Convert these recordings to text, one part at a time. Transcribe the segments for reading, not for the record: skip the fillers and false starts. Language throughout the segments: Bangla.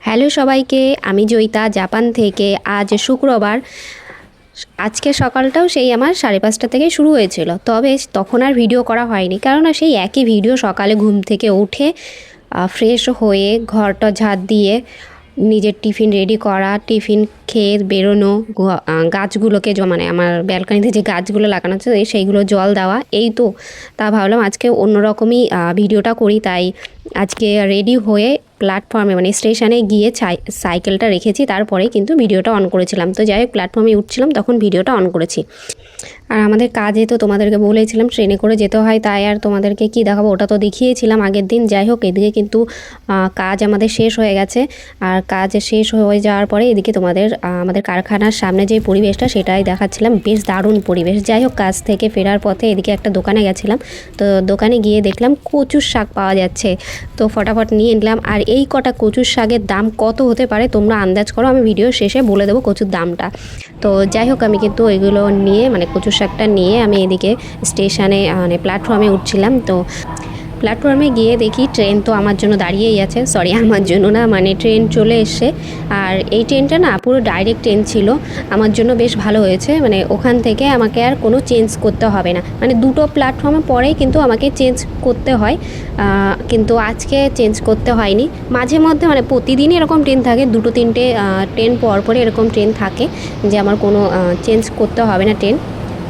হ্যালো সবাইকে, আমি জয়িতা জাপান থেকে। আজ শুক্রবার। আজকে সকালটাও সেই আমার 5:30 থেকে শুরু হয়েছিল, তবে তখন আর ভিডিও করা হয়নি, কারণ সেই একই ভিডিও সকালে ঘুম থেকে উঠে ফ্রেশ হয়ে ঘরটা ঝাড় দিয়ে নিজের টিফিন রেডি করা, টিফিন খেয়ে বেরোনো, গাছগুলোকে মানে আমার ব্যালকনিতে যে গাছগুলো লাগানো আছে সেইগুলো জল দেওয়া, এই তো। তা ভাবলাম আজকে অন্যরকমই ভিডিওটা করি, তাই আজকে রেডি হয়ে প্ল্যাটফর্মে মানে স্টেশনে গিয়ে সাইকেলটা রেখেছি, তারপরে কিন্তু ভিডিওটা অন করেছিলাম। তো যাই হোক, প্ল্যাটফর্মে উঠছিলাম তখন ভিডিওটা অন করেছি। আর আমাদের কাজে তো তোমাদেরকে বলেছিলাম ট্রেনে করে যেতে হয়, তাই আর তোমাদেরকে কি দেখাবো, ওটা তো দেখিয়েছিলাম আগের দিন। যাই হোক, এদিকে কিন্তু কাজ আমাদের শেষ হয়ে গেছে। আর কাজ শেষ হয়ে যাওয়ার পরে এদিকে তোমাদের আমাদের কারখানার সামনে যে পরিবেশটা সেটাই দেখাচ্ছিলাম, বেশ দারুণ পরিবেশ। যাই হোক, কাজ থেকে ফেরার পথে এদিকে একটা দোকানে গেছিলাম, তো দোকানে গিয়ে দেখলাম কচুর শাক পাওয়া যাচ্ছে, তো ফটাফট নিয়ে নিলাম। আর এই কটা কচুর শাকের দাম কত হতে পারে তোমরা আন্দাজ করো, আমি ভিডিও শেষে বলে দেবো কচুর দামটা। তো যাই হোক, আমি কিন্তু ওইগুলো নিয়ে মানে কচুর শাকটা নিয়ে আমি এদিকে স্টেশনে মানে প্ল্যাটফর্মে উঠছিলাম। তো প্ল্যাটফর্মে গিয়ে দেখি ট্রেন তো আমার জন্য দাঁড়িয়েই আছে, সরি আমার জন্য না, মানে ট্রেন চলে এসছে। আর এই ট্রেনটা না পুরো ডাইরেক্ট ট্রেন ছিল, আমার জন্য বেশ ভালো হয়েছে। মানে ওখান থেকে আমাকে আর কোনো চেঞ্জ করতে হবে না, মানে দুটো প্ল্যাটফর্মে পরেই কিন্তু আমাকে চেঞ্জ করতে হয়, কিন্তু আজকে চেঞ্জ করতে হয়নি। মাঝে মধ্যে মানে প্রতিদিনই এরকম ট্রেন থাকে, দুটো তিনটে ট্রেন পর পরে এরকম ট্রেন থাকে যে আমার কোনো চেঞ্জ করতে হবে না ট্রেন।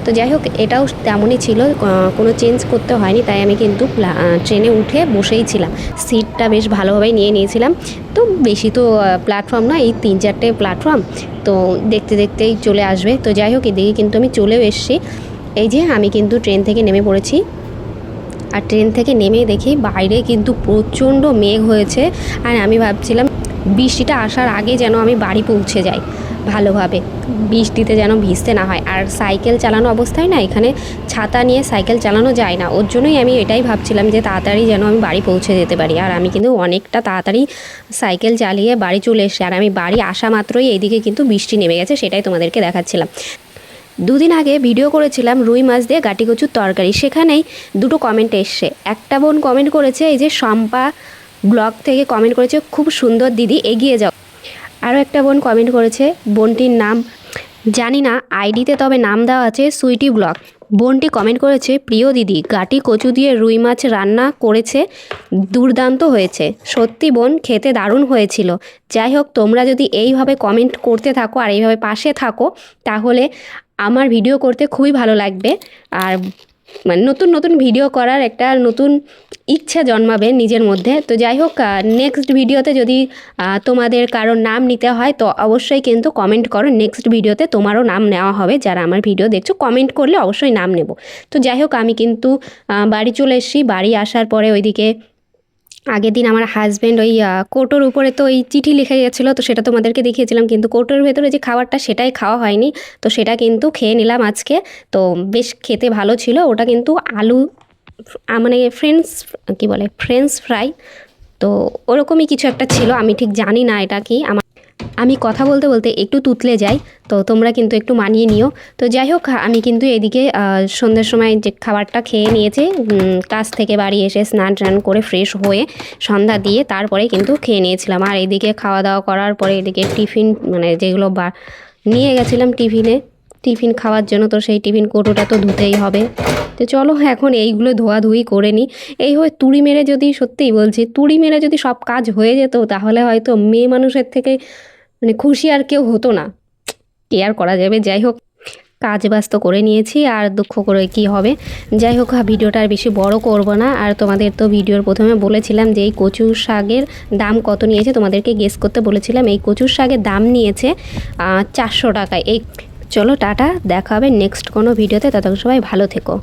তো যাই হোক, এটাও তেমনই ছিল, কোনো চেঞ্জ করতে হয়নি, তাই আমি কিন্তু ট্রেনে উঠে বসেই ছিলাম। সিটটা বেশ ভালোভাবেই নিয়ে নিয়েছিলাম। তো বেশি তো প্ল্যাটফর্ম না, এই 3-4টে প্ল্যাটফর্ম, তো দেখতে দেখতেই চলে আসবে। তো যাই হোক, এদিকে কিন্তু আমি চলেও এসেছি। এই যে আমি কিন্তু ট্রেন থেকে নেমে পড়েছি। আর ট্রেন থেকে নেমে দেখি বাইরে কিন্তু প্রচণ্ড মেঘ হয়েছে, আর আমি ভাবছিলাম বৃষ্টিটা আসার আগে যেন আমি বাড়ি পৌঁছে যাই ভালোভাবে, বৃষ্টিতে যেন ভিজতে না হয়। আর সাইকেল চালানো অবস্থায় না এখানে ছাতা নিয়ে সাইকেল চালানো যায় না, ওর জন্যই আমি এটাই ভাবছিলাম যে তাড়াতাড়ি যেন আমি বাড়ি পৌঁছে যেতে পারি। আর আমি কিন্তু অনেকটা তাড়াতাড়ি সাইকেল চালিয়ে বাড়ি চলে এসেছি। আর আমি বাড়ি আসা মাত্রই এইদিকে কিন্তু বৃষ্টি নেমে গেছে, সেটাই তোমাদেরকে দেখাচ্ছিলাম। দুদিন আগে ভিডিও করেছিলাম রুই মাছ দিয়ে গাটি কচুর তরকারি, সেখানেই দুটো কমেন্ট এসছে। একটা বোন কমেন্ট করেছে, এই যে শম্পা ব্লগ থেকে কমেন্ট করেছে, খুব সুন্দর দিদি, এগিয়ে যাও। আরও একটা বোন কমেন্ট করেছে, বোনটির নাম জানি না আইডিতে, তবে নাম দেওয়া আছে সুইটি ব্লগ। বোনটি কমেন্ট করেছে, প্রিয় দিদি, গাটি কচু দিয়ে রুই মাছ রান্না করেছে, দুর্দান্ত হয়েছে। সত্যি বোন, খেতে দারুণ হয়েছিল। যাই হোক, তোমরা যদি এইভাবে কমেন্ট করতে থাকো আর এইভাবে পাশে থাকো, তাহলে আমার ভিডিও করতে খুবই ভালো লাগবে। আর মানে নতুন নতুন ভিডিও করার একটা নতুন ইচ্ছা জন্মাবে নিজের মধ্যে। তো যাই হোক, নেক্সট ভিডিওতে যদি তোমাদের কারোর নাম নিতে হয় তো অবশ্যই কিন্তু কমেন্ট করো, নেক্সট ভিডিওতে তোমারও নাম নেওয়া হবে। যারা আমার ভিডিও দেখছো কমেন্ট করলে অবশ্যই নাম নেব। তো যাই হোক, আমি কিন্তু বাড়ি চলে এসেছি। বাড়ি আসার পরে ওইদিকে আগের দিন আমার হাজব্যান্ড ওই কৌটোর উপরে তো ওই চিঠি লিখে গেছিলো, তো সেটা তোমাদেরকে দেখিয়েছিলাম, কিন্তু কৌটোর ভেতরে যে খাবারটা সেটাই খাওয়া হয়নি, তো সেটা কিন্তু খেয়ে নিলাম আজকে। তো বেশ খেতে ভালো ছিল, ওটা কিন্তু আলু মানে ফ্রেঞ্চ ফ্রাই, তো ওরকমই কিছু একটা ছিল, আমি ঠিক জানি না এটা কি। আমি কথা বলতে বলতে একটু তুতলে যাই, তো তোমরা কিন্তু একটু মানিয়ে নিও। তো যাই হোক, আমি কিন্তু এদিকে সন্ধ্যের সময় যে খাবারটা খেয়ে নিয়েছি, কাজ থেকে বাড়ি এসে স্নান টান করে ফ্রেশ হয়ে সন্ধ্যা দিয়ে তারপরে কিন্তু খেয়ে নিয়েছিলাম। আর এদিকে খাওয়া দাওয়া করার পরে এদিকে টিফিন মানে যেগুলো নিয়ে গেছিলাম টিফিন খাওয়ার জন্য, তো সেই টিফিন কৌটোটা তো ধুতেই হবে। তো চলো এখন এইগুলো ধোয়াধুয়ি করে নিই। এই হয়ে তুড়ি মেরে যদি, সত্যিই বলছি, তুড়ি মেরে যদি সব কাজ হয়ে যেত, তাহলে হয়তো মেয়ে মানুষের থেকে মানে খুশি আর কেউ হতো না, কি আর করা যাবে। যাই হোক, কাজ বাজ তো করে নিয়েছি, আর দুঃখ করে কি হবে। যাই হোক, ভিডিওটা আর বেশি বড় করব না। আর তোমাদের তো ভিডিওর প্রথমে বলেছিলাম যে এই কচু শাকের দাম কত নিয়েছে, তোমাদেরকে গেস করতে বলেছিলাম। এই কচুর শাকের দাম নিয়েছে 400 টাকা। এই চলো টাটা, দেখা হবে নেক্সট কোনো ভিডিওতে, ততক্ষণ সবাই ভালো থেকো।